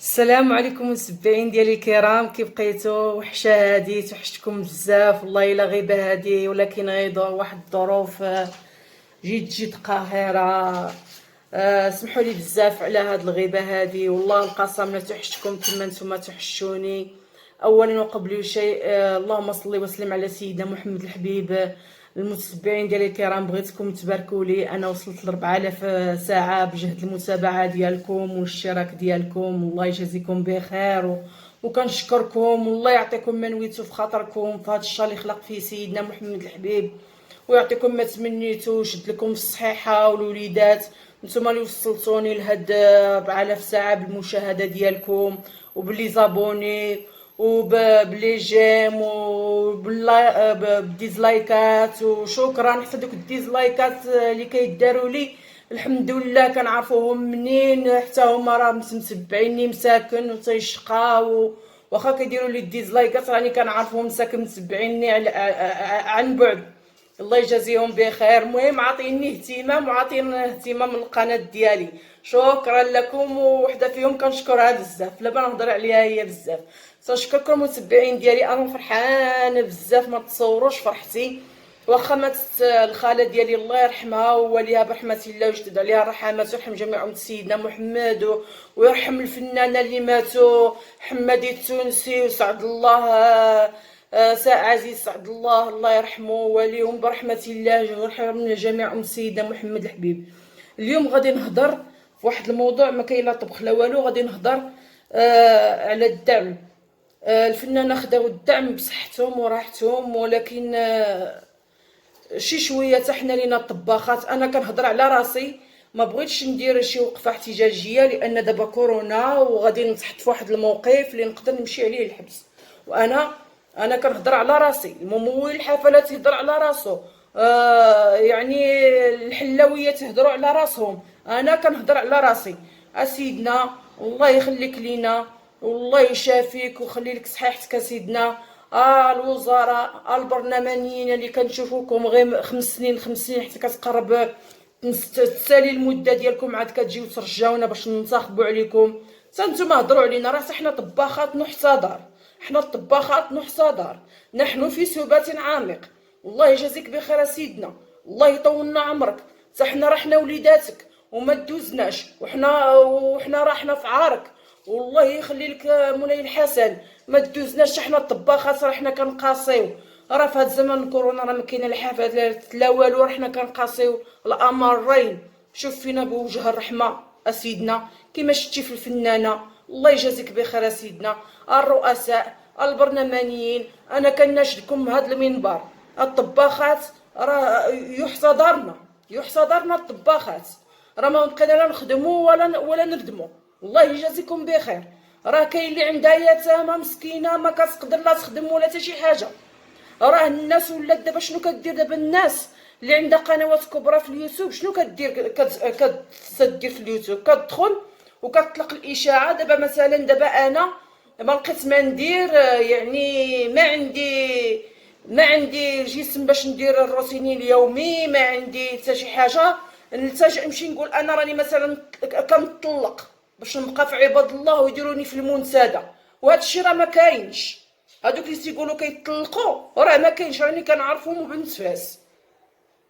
السلام عليكم متابعين ديالي الكرام، كيف بقيتوا؟ وحشه هادي توحشتكم بزاف والله الا غيبه هادي، ولكن غيدور واحد الظروف جد قاهره. سمحوا لي بزاف على هاد الغيبه هادي، والله القسم لا توحشتكم كما نتوما توحشوني. اولا وقبل شيء اللهم صل وسلم على سيدنا محمد الحبيب. المتتبعين ديالي الكرام، بغيتكم تباركوا لي، انا وصلت ل 4000 ساعه بجهد المتابعه ديالكم والاشتراك ديالكم، الله يجازيكم بخير وكنشكركم، والله يعطيكم ما نويتو في خاطركم في هذا الشهر اللي خلق فيه سيدنا محمد الحبيب، ويعطيكم ما تمنيتو ويشد لكم في الصحيحه والوليدات. نتوما اللي وصلتوني لهاد 4000 ساعه بالمشاهده ديالكم وبلي زابوني وبلي جيم وبالديزلايكات، وشكرا حتى دوك الديزلايكات اللي كيداروا لي الحمد لله كنعرفوهم منين، حتى هما راه متبعيني مساكن وتيشقاو، واخا كيديروا لي الديزلايكات راني كنعرفهم مساكن متبعيني عن بعد. الله يجازيهم بخير. المهم عاطيني اهتمام وعاطين اهتمام القناه ديالي، شكرا لكم، وحده فيهم كنشكرها بزاف، لا نهضر عليها هي بزاف. تنشكركم متابعين ديالي، انا فرحانه بزاف ما تصوروش فرحتي. واخا ماتت الخاله ديالي الله يرحمها ووليها برحمه الله ويجدد عليها الرحمات، ويرحم جميع امه سيدنا محمد، ويرحم الفنانه اللي ماتوا، حمادي التونسي وسعد الله عزيز سعد الله، الله يرحمه ووليهم برحمه الله، ويرحم جميع ام سيدنا محمد الحبيب. اليوم غادي نهضر في واحد الموضوع ما كاين لا طبخ لا والو، غادي نهضر على الدعم. الفنانه خداو الدعم بصحتهم وراحتهم، ولكن شي شويه حتى حنا لينا الطباخات. انا كنهضر على راسي، ما بغيتش ندير شي وقفه احتجاجيه لان دابا كورونا وغادي نتحط في واحد الموقف اللي نقدر نمشي عليه الحبس، وانا كنهضر على راسي. الممول الحفلات يهضر على راسو، يعني الحلاويه تهضروا على راسهم، انا كنهضر على راسي. اسيدنا الله يخليك لينا والله يشافيك ويخلي لك صحيحتك اسيدنا. الوزراء البرلمانيين اللي كنشوفوكم غير 5 سنين حتى كتقرب تسالي المده ديالكم، عاد كتجيو ترجعونا باش ننتخبوا عليكم. نتوما هضروا علينا، راه حنا طباخات نحتضر، حنا الطباخات نحتضر، نحن في سبات عميق. الله يجازيك بخير سيدنا، الله يطولنا عمرك، حتى حنا رحنا وليداتك وما دوزناش، وحنا راحنا في عارك، والله يخلي لك مولاي الحسن ما دوزناش حنا الطباخات، راه حنا كنقاسيو. راه في هاد زمن الكورونا راه ما كاينه الحفلات لا والو، راه حنا كنقاسيو الامرين. شوف فينا بوجه الرحمه اسيدنا كيما شتي في الفنانه، الله يجازيك بخير اسيدنا. الرؤساء البرلمانيين، انا كناشدكم هاد المنبر، الطباخات راه يحتضرنا الطباخات، راه ما بقينا لا نخدموا ولا نردموا. الله يجازيكم بخير. راه كاين اللي عندها يتامى مسكينه ما كتقدر لا تخدم ولا حتى شي حاجه. راه الناس ولات دابا شنو كدير؟ دابا الناس اللي عندها قنوات كبرى في اليوتيوب شنو كدير؟ كتدير في اليوتيوب كتدخل وكتطلق الاشاعه. دابا مثلا دابا انا ما لقيت ما ندير، يعني ما عندي جسم باش ندير الروتيني اليومي، ما عندي حتى شي حاجه، نلتجئ نمشي نقول انا راني مثلا كنطلق باش نبقى في عباد الله ويديروني في المنتدى. وهذا الشيء راه ما كاينش. هادوك اللي تيقولوا كيطلقوا راه ما كاينش، راني كنعرفهم وبنت فاس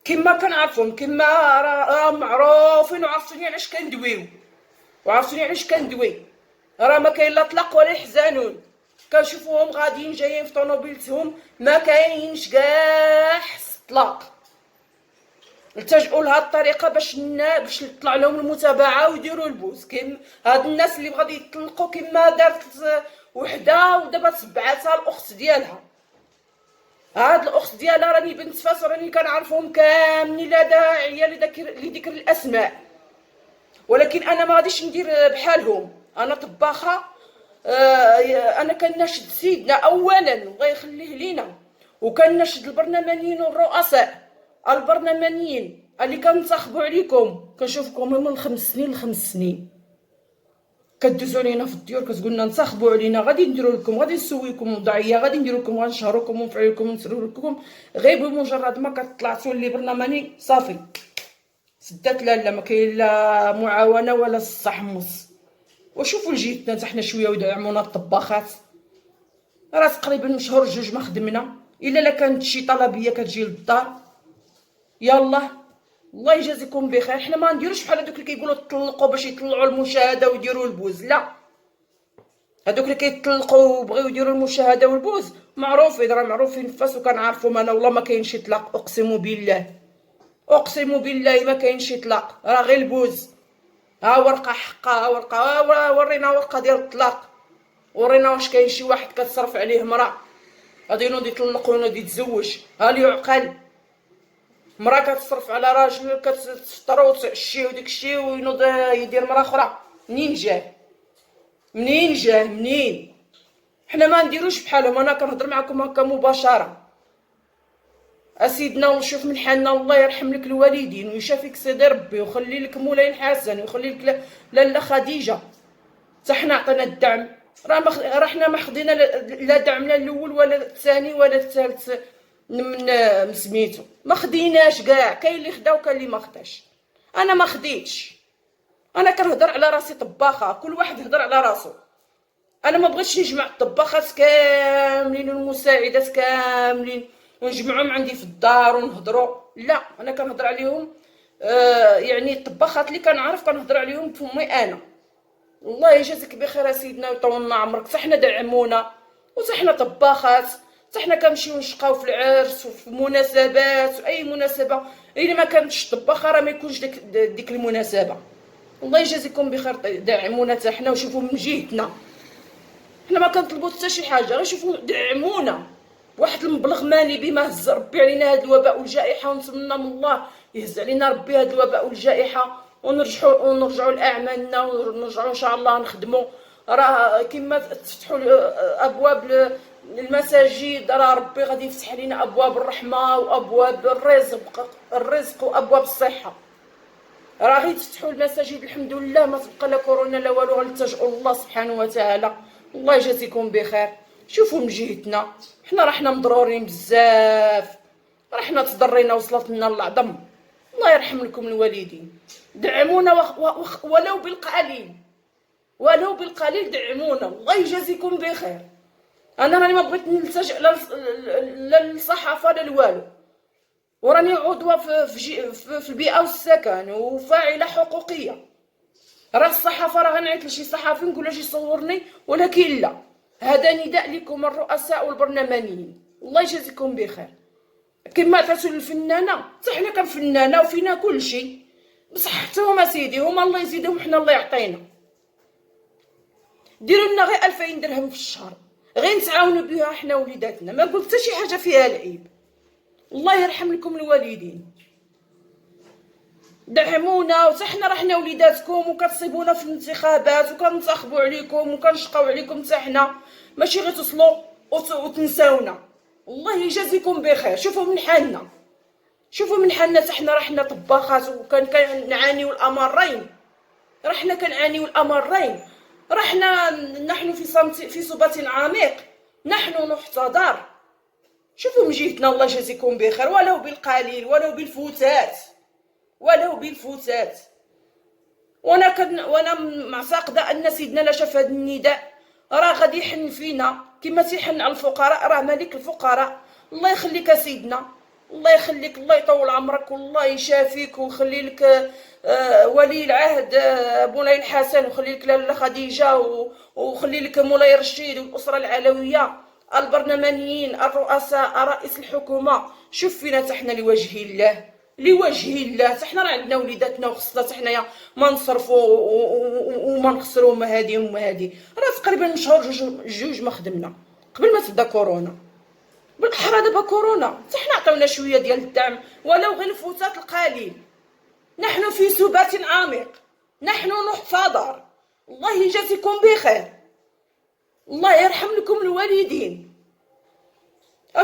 كما كنعرفهم، كما راه معروفين وعرفتوني علاش كندويو راه ما كاين لا طلاق ولا يحزنون. كنشوفوهم غاديين جايين في طوموبيلتهم، ما كاينش كاع طلاق. التجؤوا لهاد الطريقه باش يطلع لهم المتابعه ويديروا البوز. كاين هاد الناس اللي غادي يطلقوا كما دارت وحده ودابا تبعاتها الاخت ديالها. هاد الاخت ديالها راني بنت فاس، راني كنعرفهم كاملين، لا داعي لذكر الاسماء، ولكن انا ما غاديش ندير بحالهم. انا طباخه، انا كناشد سيدنا اولا الله يخليه لينا، وكناشد البرلمانيين والرؤساء البرلمانيين اللي كنتخبوا عليكم. كنشوفكم من 5 سنين كدوزوا علينا في الديور كتقول لنا انتخبوا علينا، غادي نديروا لكم، غادي نسويكم وضعيه، غادي نديروا لكم، غنشهروكم ونفعلوا لكم ونسروا لكم. غير بمجرد ما كطلعتوا لي برلماني صافي سدات، لا ما كاين لا معاونه ولا الصحمص. وشوفوا لجيتنا حتى حنا شويه ودعمونا الطباخات. راه تقريبا شهر جوج ما خدمنا الا كانت شي طلبيه كتجي للدار. يلا الله يجازيكم بخير. حنا ما نديروش بحال هذوك اللي كيقولوا طلقوا باش يطلعوا المشاهده ويديروا البوز، لا. هذوك اللي كيطلقوا وبغيو يديروا المشاهده والبوز معروفين، راه معروفين فاس وكنعرفهم انا. والله ما كاينش اطلاق، اقسم بالله، اقسم بالله ما كاينش اطلاق، راه غير البوز. ها ورقه حقه، ها ورقه، ها ورينا ورقه ديال الطلاق، ورينا واش كاين شي واحد كتصرف عليه مرا غادي ينوض يطلق وينوض يتزوج. ها اللي يعقل مرا كتصرف على راجل كتفطرو وتعشيو داكشي وينوض يدير مرا اخرى. منين جاه؟ منين جاه؟ منين؟ حنا ما نديروش بحالهم. انا كنهضر معكم هكا مباشره. اسيدنا ونشوف من حالنا، والله يرحم لك الوالدين ويشافيك سيدي ربي ويخلي لك مولاي الحسن ويخلي لك لاله خديجه. حتى حنا عطينا الدعم، راه حنا ما خدينا لا دعمنا الاول ولا الثاني ولا الثالث من سميتو، ما خديناش كاع. كاين اللي خدا وكاين اللي ما خداش. انا ما خديتش، انا كنهضر على راسي طباخه، كل واحد يهضر على راسو. انا ما بغيتش نجمع الطباخات كاملين والمساعدات كاملين ونجمعهم عندي في الدار ونهضروا، لا. انا كنهضر عليهم يعني الطباخات اللي كنعرف كنهضر عليهم فمي انا. الله يجازيك بخير يا سيدنا ويطول عمرك. حتى حنا دعمونا وحتى حنا طباخات، حتى حنا كنمشيو نشقاو في العرس وفي مناسبات واي مناسبه. الا ما كانتش طباخه راه ما يكونش ديك المناسبه. الله يجازيكم بخير، دعمونا حتى حنا وشوفوا من جهتنا. حنا ما كنطلبوا حتى شي حاجه، غير شوفوا دعمونا بواحد المبلغ مالي بما هز ربي علينا هذا الوباء والجائحه. ونتمنى من الله يهز علينا ربي هذا الوباء والجائحه ونرجعوا لاعمالنا ونرجعوا ان شاء الله نخدموا. راه كما تفتحوا ابواب المساجد، راه ربي غادي يفتح علينا ابواب الرحمه وابواب الرزق وابواب الصحه. راه غير تفتحوا المساجد الحمد لله ما تبقى لا كورونا لا والو، غنلتجئوا الله سبحانه وتعالى. الله يجازيكم بخير. شوفوا من جهتنا حنا راه حنا مضرورين بزاف، راه حنا تضرينا وصلت لنا العظم. الله يرحم لكم الوالدين. دعمونا ولو بالقليل، ولو بالقليل دعمونا. الله يجازيكم بخير. انا راني ما بغيت نلتجئ لا للصحافه لا لوالو، وراني عضوه في البيئه والسكن وفاعله حقوقيه. راه الصحافه راه غنعيط لشي صحافي نقول له جي صورني، ولكن لا، هذا نداء لكم الرؤساء والبرلمانيين. الله يجازيكم بخير. كما عطاتو للفنانه حتى حنا كنفنانه وفينا كل شيء، بصح حتى هما سيدي هما الله يزيدهم حنا الله يعطينا. ديروا لنا غير 2000 درهم في الشهر، غير نتعاونوا بها حنا وليداتنا. ما قلت حتى شي حاجه فيها العيب. الله يرحم لكم الوالدين. دعمونا وحتى حنا راه حنا وليداتكم وكتصيبونا في الانتخابات وكنتخبوا عليكم وكنشقاو عليكم حتى حنا، ماشي غير تصلوا وتنساونا. الله يجازيكم بخير. شوفوا من حالنا، شوفوا من حالنا. حتى حنا راه حنا طباخات كنعانيو الامرين، راه حنا كنعانيو الامرين. راه حنا نحن في صبات عميق، نحن نحتضر. شوفوا من جهتنا الله يجازيكم بخير، ولو بالقليل ولو بالفوتات، ولو بالفوتات. وانا معتقده ان سيدنا لا شاف هذا النداء راه غادي يحن فينا كما تيحن على الفقراء. راه مالك الفقراء. الله يخليك يا سيدنا، الله يخليك، الله يطول عمرك والله يشافيك ويخلي لك ولي العهد مولاي الحسن، ويخلي لك لاله خديجه، ويخلي لك مولاي رشيد والاسره العلويه، البرلمانيين، الرؤساء، رئيس الحكومه. شوف فينا حتى حنا لوجه الله، لوجه الله. حتى حنا راه عندنا وليداتنا وخصنا حتى حنايا ما نصرفوا وما نخسروا ما هادي وما هادي. راه تقريبا شهور جوج ما خدمنا قبل ما تبدا كورونا. بالاحرى دابا كورونا حتى حنا عطاونا شويه ديال الدعم ولو غير الفوتات القليل. نحن في سبات عميق، نحن نحتضر. الله يجازيكم بخير، الله يرحم لكم الوالدين.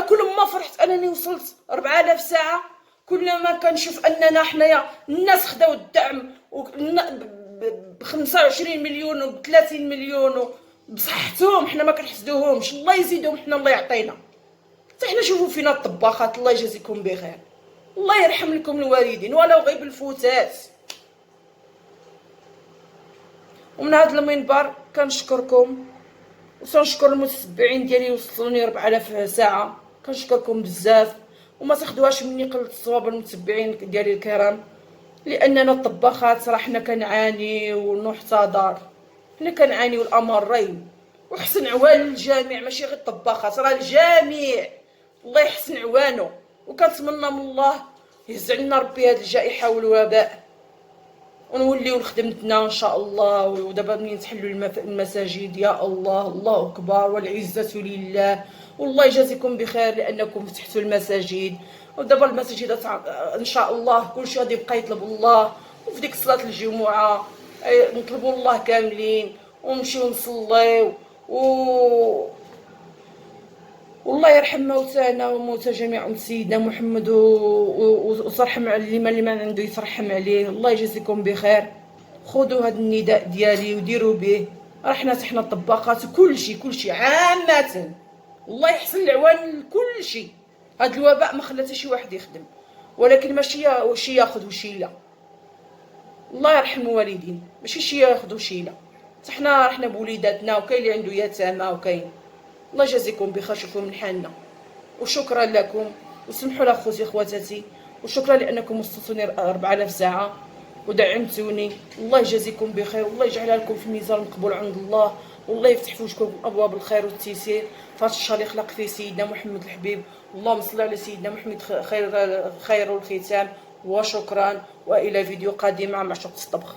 كل ما فرحت انني وصلت 4000 ساعه، كل ما كنشوف اننا حنايا الناس خداو الدعم ب 25 مليون وب 30 مليون بصحتهم، حنا ما كنحسدوهمش. الله يزيدهم حنا الله يعطينا. حتى حنا شوفوا فينا الطباخات الله يجازيكم بخير، الله يرحم لكم الوالدين ولو غير بالفوتات. ومن هذا المنبر كنشكركم، وسنشكر المتتبعين ديالي وصلوني 4000 ساعه، كنشكركم بزاف. وما تاخذوهاش مني قله الصواب المتتبعين ديالي الكرام، لاننا الطباخات راه حنا كنعاني ونحتضر، حنا كنعانيو الامرين. ويحسن عوان الجميع، ماشي غير الطباخات، راه الجميع الله يحسن عوانه. وكنتمنى من الله يهز عنا ربي هاد الجائحه والوباء، ونوليو لخدمتنا ان شاء الله. ودابا منين تحلوا المساجد، يا الله، الله اكبر والعزه لله. والله يجازيكم بخير لانكم فتحتوا المساجد. ودابا المساجد ان شاء الله كلشي غادي يبقى يطلب الله، وفي ديك صلاه الجمعه نطلبوا الله كاملين ونمشيو نصليو والله يرحم موتانا وموتى جميع أمة سيدنا محمد، وترحم على اللي ما عنده يترحم عليه. الله يجازيكم بخير. خذوا هذا النداء ديالي وديروا به، راه حنا الطباقات كلشي عامة. الله يحسن العوان لكلشي. هذا الوباء ما خلى حتى شي واحد يخدم، ولكن ماشي شي ياخذ وشي لا. الله يرحم الوالدين، ماشي شي ياخذ وشي لا. حنا بوليداتنا، وكاين اللي عنده يتامى وكاين. الله يجازيكم بخير. شوفوا من حالنا. وشكرا لكم، وسمحوا لي اخوتي اخواتاتي، وشكرا لانكم وصلتوني 4000 ساعه ودعمتوني. الله يجازيكم بخير، والله يجعلها لكم في الميزان مقبول عند الله، والله يفتح في وجهكم ابواب الخير والتيسير في هذا الشهر اللي خلق فيه سيدنا محمد الحبيب. اللهم صل على سيدنا محمد خير الختام. وشكرا، والى فيديو قادم مع معشوقة الطبخ.